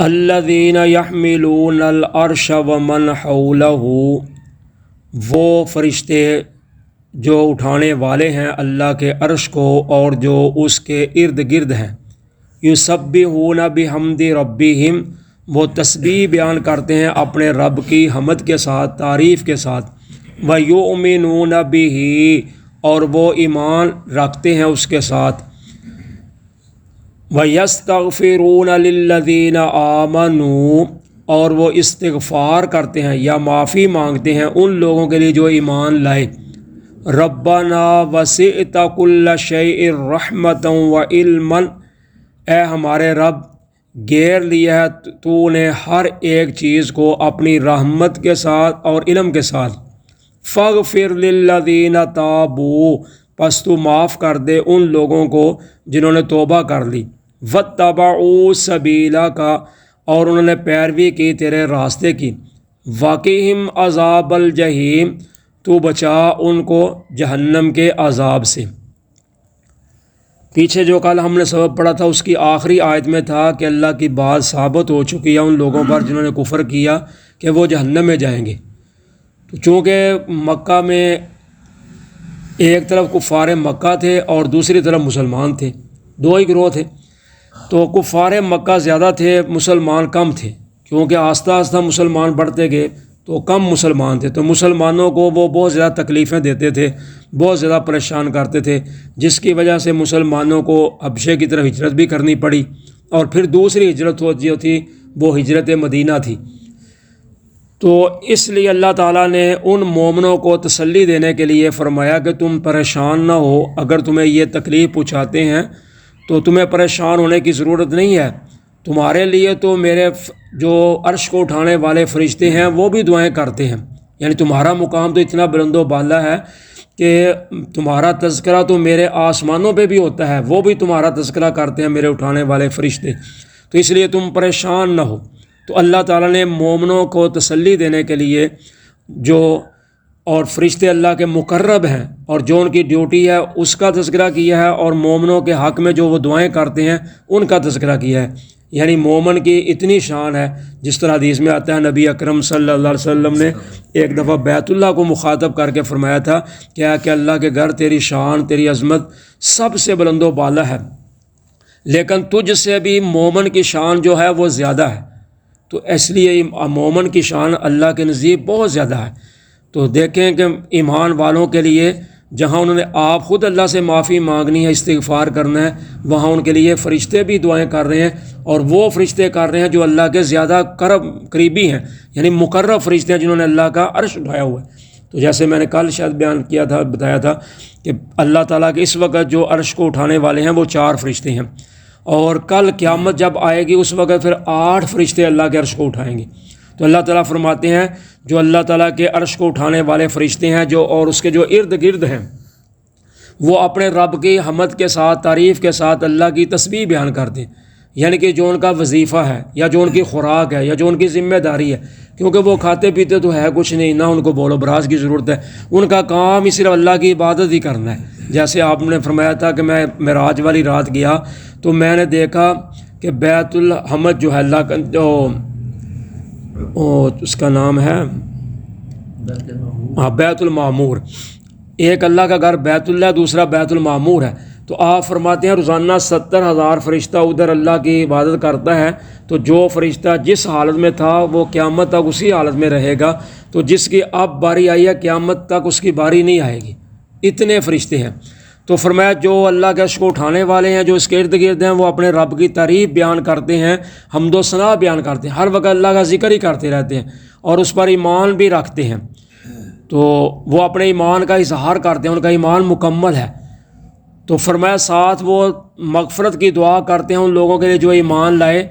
الذین یحملون العرش ومن حولہ، وہ فرشتے جو اٹھانے والے ہیں اللہ کے عرش کو اور جو اس کے ارد گرد ہیں، یسبحون بحمد ربہم، وہ تسبیح بیان کرتے ہیں اپنے رب کی حمد کے ساتھ، تعریف کے ساتھ، ویؤمنون بہ، اور وہ ایمان رکھتے ہیں اس کے ساتھ، وَيَسْتَغْفِرُونَ لِلَّذِينَ آمَنُوا، اور وہ استغفار کرتے ہیں یا معافی مانگتے ہیں ان لوگوں کے لیے جو ایمان لائے، رَبَّنَا وَسِعْتَ كُلَّ شَيْءٍ رَحْمَةً وَعِلْمًا، اے ہمارے رب گھیر لیا ہے تو نے ہر ایک چیز کو اپنی رحمت کے ساتھ اور علم کے ساتھ، فَاغْفِرْ لِلَّذِينَ تَابُوا، پس تو معاف کر دے ان لوگوں کو جنہوں نے توبہ کر لی، وَاتَّبَعُوا سَبِيلَكَ، اور انہوں نے پیروی کی تیرے راستے کی، وَقِهِمْ عَذَابَ الْجَحِيمِ، تو بچا ان کو جہنم کے عذاب سے۔ پیچھے جو کل ہم نے سبق پڑھا تھا اس کی آخری آیت میں تھا کہ اللہ کی بات ثابت ہو چکی ہے ان لوگوں پر جنہوں نے کفر کیا کہ وہ جہنم میں جائیں گے۔ تو چونکہ مکہ میں ایک طرف کفار مکہ تھے اور دوسری طرف مسلمان تھے، دو ہی گروہ تھے، تو کفار مکہ زیادہ تھے، مسلمان کم تھے، کیونکہ آہستہ آہستہ مسلمان بڑھتے گئے تو کم مسلمان تھے، تو مسلمانوں کو وہ بہت زیادہ تکلیفیں دیتے تھے، بہت زیادہ پریشان کرتے تھے، جس کی وجہ سے مسلمانوں کو حبشے کی طرف ہجرت بھی کرنی پڑی، اور پھر دوسری ہجرت جو تھی وہ ہجرت مدینہ تھی۔ تو اس لیے اللہ تعالیٰ نے ان مومنوں کو تسلی دینے کے لیے فرمایا کہ تم پریشان نہ ہو، اگر تمہیں یہ تکلیف پہنچاتے ہیں تو تمہیں پریشان ہونے کی ضرورت نہیں ہے، تمہارے لیے تو میرے جو عرش کو اٹھانے والے فرشتے ہیں وہ بھی دعائیں کرتے ہیں، یعنی تمہارا مقام تو اتنا بلند و بالا ہے کہ تمہارا تذکرہ تو میرے آسمانوں پہ بھی ہوتا ہے، وہ بھی تمہارا تذکرہ کرتے ہیں میرے اٹھانے والے فرشتے، تو اس لیے تم پریشان نہ ہو۔ تو اللہ تعالیٰ نے مومنوں کو تسلی دینے کے لیے جو اور فرشتے اللہ کے مقرب ہیں اور جو ان کی ڈیوٹی ہے اس کا تذکرہ کیا ہے، اور مومنوں کے حق میں جو وہ دعائیں کرتے ہیں ان کا تذکرہ کیا ہے، یعنی مومن کی اتنی شان ہے، جس طرح حدیث میں آتا ہے نبی اکرم صلی اللہ علیہ وسلم نے ایک دفعہ بیت اللہ کو مخاطب کر کے فرمایا تھا کہ اللہ کے گھر تیری شان، تیری عظمت سب سے بلند و بالا ہے، لیکن تجھ سے بھی مومن کی شان جو ہے وہ زیادہ ہے، تو اس لیے مومن کی شان اللہ کے نزدیک بہت زیادہ ہے۔ تو دیکھیں کہ ایمان والوں کے لیے جہاں انہوں نے آپ خود اللہ سے معافی مانگنی ہے، استغفار کرنا ہے، وہاں ان کے لیے فرشتے بھی دعائیں کر رہے ہیں، اور وہ فرشتے کر رہے ہیں جو اللہ کے زیادہ قریبی ہیں، یعنی مقرب فرشتے ہیں جنہوں نے اللہ کا عرش اٹھایا ہوا ہے۔ تو جیسے میں نے کل شاید بیان کیا تھا، بتایا تھا کہ اللہ تعالیٰ کے اس وقت جو عرش کو اٹھانے والے ہیں وہ 4 فرشتے ہیں، اور کل قیامت جب آئے گی اس وقت پھر 8 فرشتے اللہ کے عرش کو اٹھائیں گے۔ تو اللہ تعالیٰ فرماتے ہیں جو اللہ تعالیٰ کے عرش کو اٹھانے والے فرشتے ہیں جو اور اس کے جو ارد گرد ہیں، وہ اپنے رب کی حمد کے ساتھ، تعریف کے ساتھ اللہ کی تسبیح بیان کرتے ہیں، یعنی کہ جو ان کا وظیفہ ہے یا جو ان کی خوراک ہے یا جو ان کی ذمہ داری ہے، کیونکہ وہ کھاتے پیتے تو ہے کچھ نہیں، نہ ان کو بول و براز کی ضرورت ہے، ان کا کام ہی صرف اللہ کی عبادت ہی کرنا ہے۔ جیسے آپ نے فرمایا تھا کہ میں معراج والی رات گیا تو میں نے دیکھا کہ بیت الحمد جو ہے اللہ کا جو اس کا نام ہے بیت المعمور، ایک اللہ کا گھر بیت اللہ، دوسرا بیت المعمور ہے، تو آپ فرماتے ہیں روزانہ 70,000 فرشتہ ادھر اللہ کی عبادت کرتا ہے، تو جو فرشتہ جس حالت میں تھا وہ قیامت تک اسی حالت میں رہے گا، تو جس کی اب باری آئی ہے قیامت تک اس کی باری نہیں آئے گی، اتنے فرشتے ہیں۔ تو فرمایا جو اللہ کے عرش کو اٹھانے والے ہیں، جو اس کے ارد گرد ہیں، وہ اپنے رب کی تعریف بیان کرتے ہیں، حمد و ثنا بیان کرتے ہیں، ہر وقت اللہ کا ذکر ہی کرتے رہتے ہیں، اور اس پر ایمان بھی رکھتے ہیں، تو وہ اپنے ایمان کا اظہار کرتے ہیں، ان کا ایمان مکمل ہے۔ تو فرمایا ساتھ وہ مغفرت کی دعا کرتے ہیں ان لوگوں کے لیے جو ایمان لائے،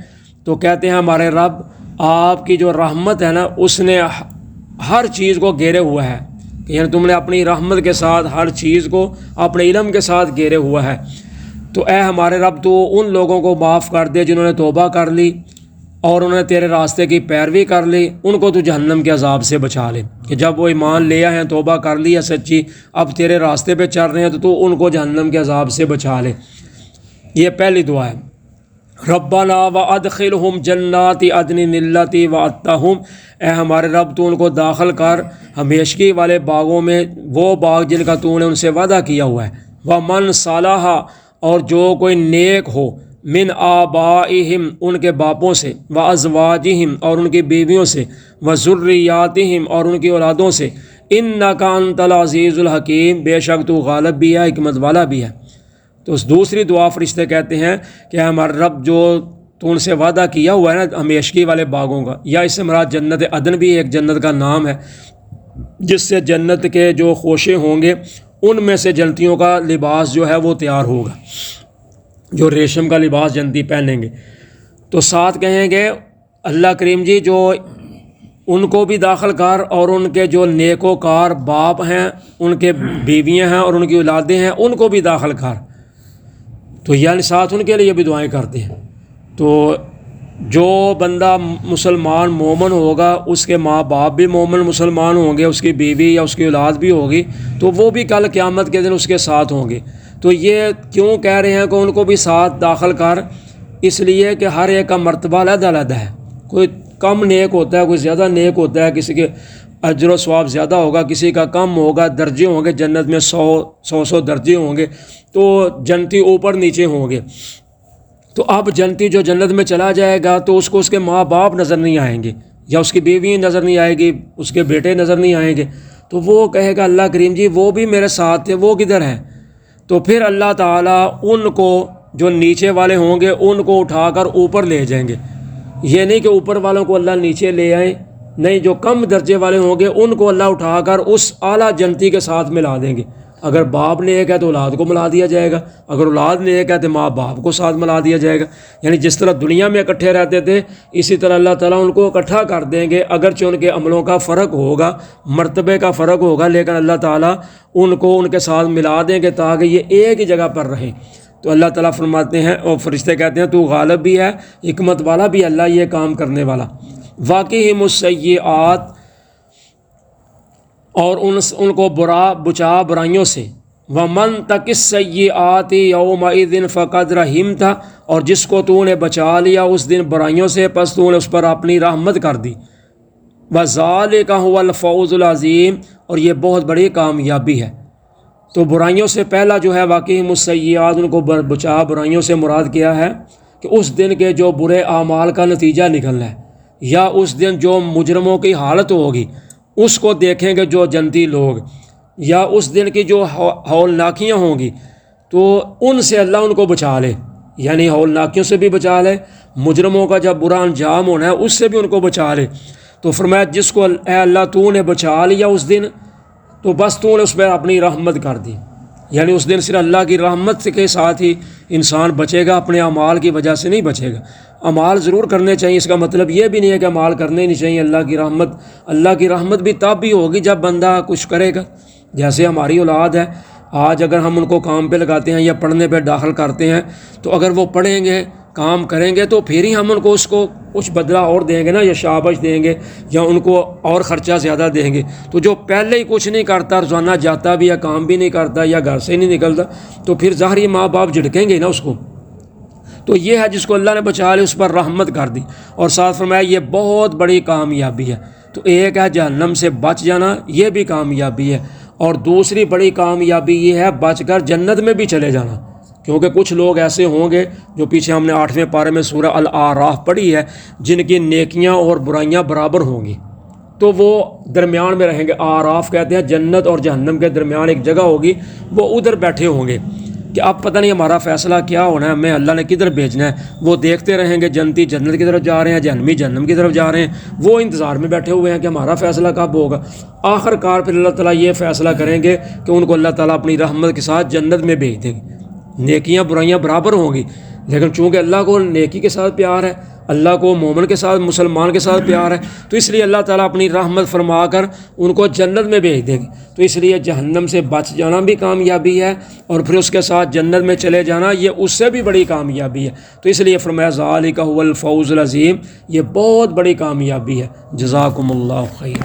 تو کہتے ہیں ہمارے رب آپ کی جو رحمت ہے نا اس نے ہر چیز کو گھیرے ہوا ہے، یعنی تم نے اپنی رحمت کے ساتھ ہر چیز کو اپنے علم کے ساتھ گھیرے ہوا ہے، تو اے ہمارے رب تو ان لوگوں کو معاف کر دے جنہوں نے توبہ کر لی اور انہوں نے تیرے راستے کی پیروی کر لی، ان کو تو جہنم کے عذاب سے بچا لے، کہ جب وہ ایمان لے آئے ہیں، توبہ کر لی ہے سچی، اب تیرے راستے پہ چل رہے ہیں تو ان کو جہنم کے عذاب سے بچا لے۔ یہ پہلی دعا ہے۔ ربنا وادخلہم جنات عدن التی وعدتہم، اے ہمارے رب تو ان کو داخل کر ہمیشگی والے باغوں میں، وہ باغ جن کا تو نے ان سے وعدہ کیا ہوا ہے، ومن صلح، اور جو کوئی نیک ہو، من آبائہم ان کے باپوں سے، وازواجہم اور ان کی بیویوں سے، وذریاتہم اور ان کی اولادوں سے، انک انت العزیز الحکیم، بے شک تو غالب بھی ہے، حکمت والا بھی ہے۔ تو اس دوسری دعا فرشتے کہتے ہیں کہ ہمارا رب جو تو ان سے وعدہ کیا ہوا ہے نا ہمیشگی والے باغوں کا، یا اس سے مراد جنت عدن بھی ایک جنت کا نام ہے، جس سے جنت کے جو خوشے ہوں گے ان میں سے جنتیوں کا لباس جو ہے وہ تیار ہوگا، جو ریشم کا لباس جنتی پہنیں گے۔ تو ساتھ کہیں گے اللہ کریم جی جو ان کو بھی داخل کر، اور ان کے جو نیک و کار باپ ہیں، ان کے بیویاں ہیں اور ان کی اولادیں ہیں، ان کو بھی داخل کر۔ تو یعنی ساتھ ان کے لیے بھی دعائیں کرتے ہیں۔ تو جو بندہ مسلمان مومن ہوگا، اس کے ماں باپ بھی مومن مسلمان ہوں گے، اس کی بیوی یا اس کی اولاد بھی ہوگی، تو وہ بھی کل قیامت کے دن اس کے ساتھ ہوں گے۔ تو یہ کیوں کہہ رہے ہیں کہ ان کو بھی ساتھ داخل کر؟ اس لیے کہ ہر ایک کا مرتبہ علیحدہ علیحدہ ہے، کوئی کم نیک ہوتا ہے، کوئی زیادہ نیک ہوتا ہے، کسی کے اجر و ثواب زیادہ ہوگا، کسی کا کم ہوگا، درجے ہوں گے جنت میں 100 درجے ہوں گے، تو جنتی اوپر نیچے ہوں گے۔ تو اب جنتی جو جنت میں چلا جائے گا تو اس کو اس کے ماں باپ نظر نہیں آئیں گے، یا اس کی بیوی نظر نہیں آئے گی، اس کے بیٹے نظر نہیں آئیں گے، تو وہ کہے گا اللہ کریم جی وہ بھی میرے ساتھ تھے، وہ کدھر ہیں؟ تو پھر اللہ تعالیٰ ان کو جو نیچے والے ہوں گے ان کو اٹھا کر اوپر لے جائیں گے۔ یہ نہیں کہ اوپر والوں کو اللہ نیچے لے آئیں، نہیں، جو کم درجے والے ہوں گے ان کو اللہ اٹھا کر اس اعلیٰ جنتی کے ساتھ ملا دیں گے۔ اگر باپ نیک ہے تو اولاد کو ملا دیا جائے گا، اگر اولاد نیک ہے تو ماں باپ کو ساتھ ملا دیا جائے گا۔ یعنی جس طرح دنیا میں اکٹھے رہتے تھے اسی طرح اللہ تعالیٰ ان کو اکٹھا کر دیں گے، اگرچہ ان کے عملوں کا فرق ہوگا، مرتبے کا فرق ہوگا، لیکن اللہ تعالیٰ ان کو ان کے ساتھ ملا دیں گے تاکہ یہ ایک ہی جگہ پر رہیں۔ تو اللہ تعالیٰ فرماتے ہیں اور فرشتے کہتے ہیں تو غالب بھی ہے، حکمت والا بھی اللہ یہ کام کرنے والا۔ واقعہم السیئات، اور ان کو بچا برائیوں سے، ومن تق السیئات یومئذ فقد رحمتہ، اور جس کو تو نے بچا لیا اس دن برائیوں سے پس تو نے اس پر اپنی رحمت کر دی۔ وذالک هو الفوز العظیم، اور یہ بہت بڑی کامیابی ہے۔ تو برائیوں سے پہلا جو ہے واقعہم السیئات، ان کو بچا برائیوں سے مراد کیا ہے کہ اس دن کے جو برے اعمال کا نتیجہ نکلنا ہے، یا اس دن جو مجرموں کی حالت ہوگی اس کو دیکھیں گے جو جنتی لوگ، یا اس دن کی جو ہولناکیاں ہوں گی تو ان سے اللہ ان کو بچا لے، یعنی ہولناکیوں سے بھی بچا لے، مجرموں کا جب برا انجام ہونا ہے اس سے بھی ان کو بچا لے۔ تو فرمایا جس کو اے اللہ تو نے بچا لیا اس دن، تو بس تو نے اس پر اپنی رحمت کر دی، یعنی اس دن صرف اللہ کی رحمت کے ساتھ ہی انسان بچے گا، اپنے اعمال کی وجہ سے نہیں بچے گا۔ اعمال ضرور کرنے چاہیے، اس کا مطلب یہ بھی نہیں ہے کہ اعمال کرنے نہیں چاہیے۔ اللہ کی رحمت بھی تب بھی ہوگی جب بندہ کچھ کرے گا۔ جیسے ہماری اولاد ہے، آج اگر ہم ان کو کام پہ لگاتے ہیں یا پڑھنے پہ داخل کرتے ہیں، تو اگر وہ پڑھیں گے، کام کریں گے، تو پھر ہی ہم ان کو اس کو کچھ بدلہ اور دیں گے نا، یا شابش دیں گے، یا ان کو اور خرچہ زیادہ دیں گے۔ تو جو پہلے ہی کچھ نہیں کرتا، روزانہ جاتا بھی یا کام بھی نہیں کرتا یا گھر سے نہیں نکلتا، تو پھر ظاہری ماں باپ جھڑکیں گے نا اس کو۔ تو یہ ہے جس کو اللہ نے بچا لیا، اس پر رحمت کر دی، اور ساتھ فرمایا یہ بہت بڑی کامیابی ہے۔ تو ایک ہے جہنم سے بچ جانا، یہ بھی کامیابی ہے، اور دوسری بڑی کامیابی یہ ہے بچ کر جنت میں بھی چلے جانا۔ کیونکہ کچھ لوگ ایسے ہوں گے جو پیچھے ہم نے 8ویں پارے میں سورہ الاعراف پڑھی ہے، جن کی نیکیاں اور برائیاں برابر ہوں گی، تو وہ درمیان میں رہیں گے۔ اعراف کہتے ہیں جنت اور جہنم کے درمیان ایک جگہ ہوگی، وہ ادھر بیٹھے ہوں گے کہ اب پتہ نہیں ہمارا فیصلہ کیا ہونا ہے، ہمیں اللہ نے کدھر بھیجنا ہے۔ وہ دیکھتے رہیں گے جنتی جنت کی طرف جا رہے ہیں، جہنمی جہنم کی طرف جا رہے ہیں، وہ انتظار میں بیٹھے ہوئے ہیں کہ ہمارا فیصلہ کب ہوگا۔ آخر کار پھر اللہ تعالیٰ یہ فیصلہ کریں گے کہ ان کو اللہ تعالیٰ اپنی رحمت کے ساتھ جنت میں بھیج دیں گے۔ نیکیاں برائیاں برابر ہوں گی، لیکن چونکہ اللہ کو نیکی کے ساتھ پیار ہے، اللہ کو مومن کے ساتھ، مسلمان کے ساتھ پیار ہے، تو اس لیے اللہ تعالیٰ اپنی رحمت فرما کر ان کو جنت میں بھیج دیں گے۔ تو اس لیے جہنم سے بچ جانا بھی کامیابی ہے، اور پھر اس کے ساتھ جنت میں چلے جانا یہ اس سے بھی بڑی کامیابی ہے۔ تو اس لیے فرمایا ذالک هو الفوز العظیم، یہ بہت بڑی کامیابی ہے۔ جزاکم اللہ خیر۔